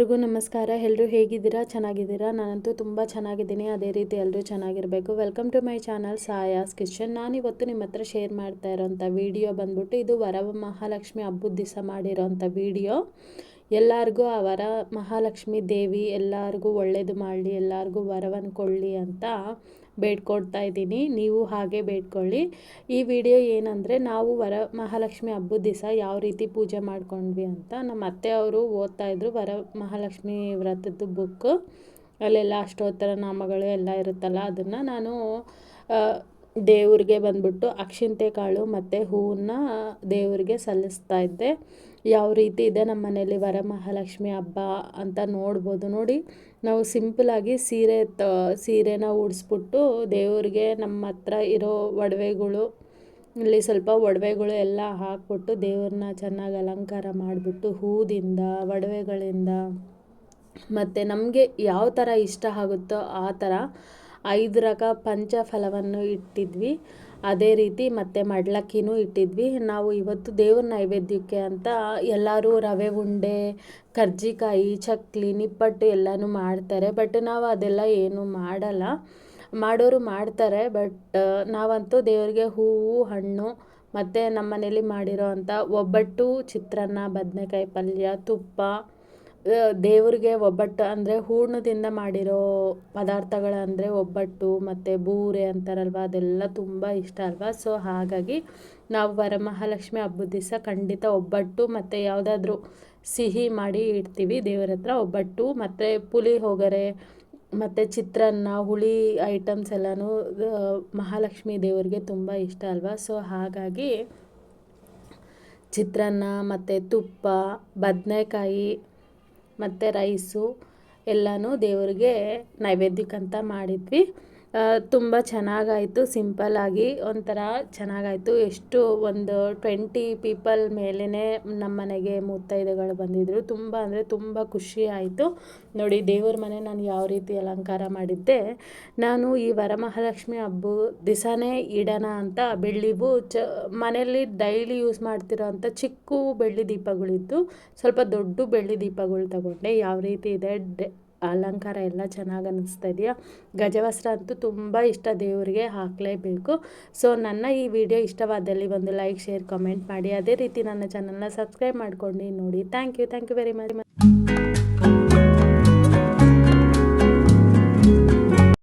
ಎಲ್ರಿಗೂ ನಮಸ್ಕಾರ. ಎಲ್ಲರೂ ಹೇಗಿದ್ದೀರಾ? ಚೆನ್ನಾಗಿದ್ದೀರಾ? ನಾನಂತೂ ತುಂಬ ಚೆನ್ನಾಗಿದ್ದೀನಿ. ಅದೇ ರೀತಿ ಎಲ್ಲರೂ ಚೆನ್ನಾಗಿರಬೇಕು. ವೆಲ್ಕಮ್ ಟು ಮೈ ಚಾನಲ್ ಸಾಯಾಸ್ ಕಿಚನ್. ನಾನಿವತ್ತು ನಿಮ್ಮ ಹತ್ರ ಶೇರ್ ಮಾಡ್ತಾ ಇರೋಂಥ ವಿಡಿಯೋ ಬಂದ್ಬಿಟ್ಟು ಇದು ವರಮಹಾಲಕ್ಷ್ಮಿ ಹಬ್ಬದ ದಿವಸ ಮಾಡಿರೋಂಥ ವಿಡಿಯೋ. ಎಲ್ಲರಿಗೂ ಆ ಮಹಾಲಕ್ಷ್ಮಿ ದೇವಿ ಎಲ್ಲರಿಗೂ ಒಳ್ಳೇದು ಮಾಡಲಿ, ಎಲ್ಲರಿಗೂ ವರವನ್ನು ಕೊಡಲಿ ಅಂತ ಬೇಡ್ಕೊಡ್ತಾ ಇದ್ದೀನಿ. ನೀವು ಹಾಗೆ ಬೇಡ್ಕೊಳ್ಳಿ. ಈ ವಿಡಿಯೋ ಏನಂದರೆ, ನಾವು ಮಹಾಲಕ್ಷ್ಮಿ ಹಬ್ಬದ ದಿವಸ ಯಾವ ರೀತಿ ಪೂಜೆ ಮಾಡ್ಕೊಂಡ್ವಿ ಅಂತ ನಮ್ಮ ಅತ್ತೆ ಅವರು ಓದ್ತಾ ಇದ್ರು ಮಹಾಲಕ್ಷ್ಮಿ ವ್ರತದ್ದು ಬುಕ್ಕು. ಅಲ್ಲೆಲ್ಲ ಅಷ್ಟೋತ್ತರ ನಾಮಗಳು ಎಲ್ಲ ಇರುತ್ತಲ್ಲ, ಅದನ್ನು ನಾನು ದೇವ್ರಿಗೆ ಬಂದ್ಬಿಟ್ಟು ಅಕ್ಷಿಂತೆ ಕಾಳು ಮತ್ತು ಹೂವನ್ನ ದೇವ್ರಿಗೆ ಸಲ್ಲಿಸ್ತಾ ಇದ್ದೆ. ಯಾವ ರೀತಿ ಇದೆ ನಮ್ಮ ಮನೇಲಿ ವರಮಹಾಲಕ್ಷ್ಮಿ ಹಬ್ಬ ಅಂತ ನೋಡ್ಬೋದು. ನೋಡಿ, ನಾವು ಸಿಂಪಲಾಗಿ ಸೀರೆನ ಉಡಿಸ್ಬಿಟ್ಟು ದೇವ್ರಿಗೆ ನಮ್ಮ ಹತ್ರ ಇರೋ ಒಡವೆಗಳು, ಇಲ್ಲಿ ಸ್ವಲ್ಪ ಒಡವೆಗಳು ಎಲ್ಲ ಹಾಕ್ಬಿಟ್ಟು ದೇವ್ರನ್ನ ಚೆನ್ನಾಗಿ ಅಲಂಕಾರ ಮಾಡಿಬಿಟ್ಟು ಹೂದಿಂದ ಒಡವೆಗಳಿಂದ ಮತ್ತು ನಮಗೆ ಯಾವ ಥರ ಇಷ್ಟ ಆಗುತ್ತೋ ಆ ಥರ 5 ರಕ ಪಂಚಫಲವನ್ನು ಇಟ್ಟಿದ್ವಿ. ಅದೇ ರೀತಿ ಮತ್ತು ಮಡ್ಲಕ್ಕಿನೂ ಇಟ್ಟಿದ್ವಿ. ನಾವು ಇವತ್ತು ದೇವ್ರ ನೈವೇದ್ಯಕ್ಕೆ ಅಂತ ಎಲ್ಲರೂ ರವೆ ಉಂಡೆ, ಕರ್ಜಿಕಾಯಿ, ಚಕ್ಲಿ, ನಿಪ್ಪಟ್ಟು ಎಲ್ಲನೂ ಮಾಡ್ತಾರೆ. ಬಟ್ ನಾವು ಅದೆಲ್ಲ ಏನು ಮಾಡಲ್ಲ. ಮಾಡೋರು ಮಾಡ್ತಾರೆ, ಬಟ್ ನಾವಂತೂ ದೇವರಿಗೆ ಹೂವು, ಹಣ್ಣು ಮತ್ತು ನಮ್ಮ ಮನೇಲಿ ಮಾಡಿರೋ ಅಂಥ ಒಬ್ಬಟ್ಟು, ಚಿತ್ರಾನ್ನ, ಬದನೆಕಾಯಿ ಪಲ್ಯ, ತುಪ್ಪ, ದೇವ್ರಿಗೆ ಒಬ್ಬಟ್ಟು ಅಂದರೆ ಹೂರ್ಣದಿಂದ ಮಾಡಿರೋ ಪದಾರ್ಥಗಳಂದರೆ ಒಬ್ಬಟ್ಟು ಮತ್ತು ಬೂರೆ ಅಂತಾರಲ್ವ, ಅದೆಲ್ಲ ತುಂಬ ಇಷ್ಟ ಅಲ್ವಾ. ಸೊ ಹಾಗಾಗಿ ನಾವು ವರಮಹಾಲಕ್ಷ್ಮಿ ಹಬ್ಬದ ದಿವಸ ಖಂಡಿತ ಒಬ್ಬಟ್ಟು ಮತ್ತು ಯಾವುದಾದ್ರೂ ಸಿಹಿ ಮಾಡಿ ಇಡ್ತೀವಿ ದೇವರ ಹತ್ರ. ಒಬ್ಬಟ್ಟು ಮತ್ತು ಪುಳಿಯೋಗರೆ ಮತ್ತು ಚಿತ್ರಾನ್ನ, ಹುಳಿ ಐಟಮ್ಸ್ ಎಲ್ಲನೂ ಮಹಾಲಕ್ಷ್ಮಿ ದೇವರಿಗೆ ತುಂಬ ಇಷ್ಟ ಅಲ್ವಾ. ಸೊ ಹಾಗಾಗಿ ಚಿತ್ರಾನ್ನ ಮತ್ತು ತುಪ್ಪ, ಬದನೆಕಾಯಿ ಮತ್ತು ರೈಸು ಎಲ್ಲನೂ ದೇವರಿಗೆ ನೈವೇದ್ಯಕ್ಕಂತ ಮಾಡಿದ್ವಿ. ತುಂಬ ಚೆನ್ನಾಗಾಯಿತು. ಸಿಂಪಲ್ಲಾಗಿ ಒಂಥರ ಚೆನ್ನಾಗಾಯಿತು. ಎಷ್ಟು ಒಂದು 20 ಪೀಪಲ್ ಮೇಲೇ ನಮ್ಮ ಮನೆಗೆ ಮುತ್ತೈದೆಗಳು ಬಂದಿದ್ದರು. ತುಂಬ ಅಂದರೆ ತುಂಬ ಖುಷಿ ಆಯಿತು. ನೋಡಿ, ದೇವ್ರ ಮನೆ ನಾನು ಯಾವ ರೀತಿ ಅಲಂಕಾರ ಮಾಡಿದ್ದೆ. ನಾನು ಈ ವರಮಹಾಲಕ್ಷ್ಮಿ ಹಬ್ಬ ದಿವಸನೇ ಇಡೋಣ ಅಂತ ಬೆಳ್ಳಿವು ಮನೆಯಲ್ಲಿ ಡೈಲಿ ಯೂಸ್ ಮಾಡ್ತಿರೋ ಅಂಥ ಚಿಕ್ಕ ಬೆಳ್ಳಿ ದೀಪಗಳಿತ್ತು. ಸ್ವಲ್ಪ ದೊಡ್ಡ ಬೆಳ್ಳಿ ದೀಪಗಳು ತಗೊಂಡೆ. ಯಾವ ರೀತಿ ಇದೆ ಅಲಂಕಾರ ಎಲ್ಲ ಚೆನ್ನಾಗಿ ಅನ್ನಿಸ್ತಾ ಇದೆಯಾ? ಗಜವಸ್ತ್ರ ಅಂತೂ ತುಂಬ ಇಷ್ಟ, ದೇವರಿಗೆ ಹಾಕಲೇಬೇಕು. ಸೊ ನನ್ನ ಈ ವಿಡಿಯೋ ಇಷ್ಟವಾದಲ್ಲಿ ಒಂದು ಲೈಕ್, ಶೇರ್, ಕಮೆಂಟ್ ಮಾಡಿ. ಅದೇ ರೀತಿ ನನ್ನ ಚಾನಲ್ನ ಸಬ್ಸ್ಕ್ರೈಬ್ ಮಾಡ್ಕೊಂಡು ನೋಡಿ. Thank you very much.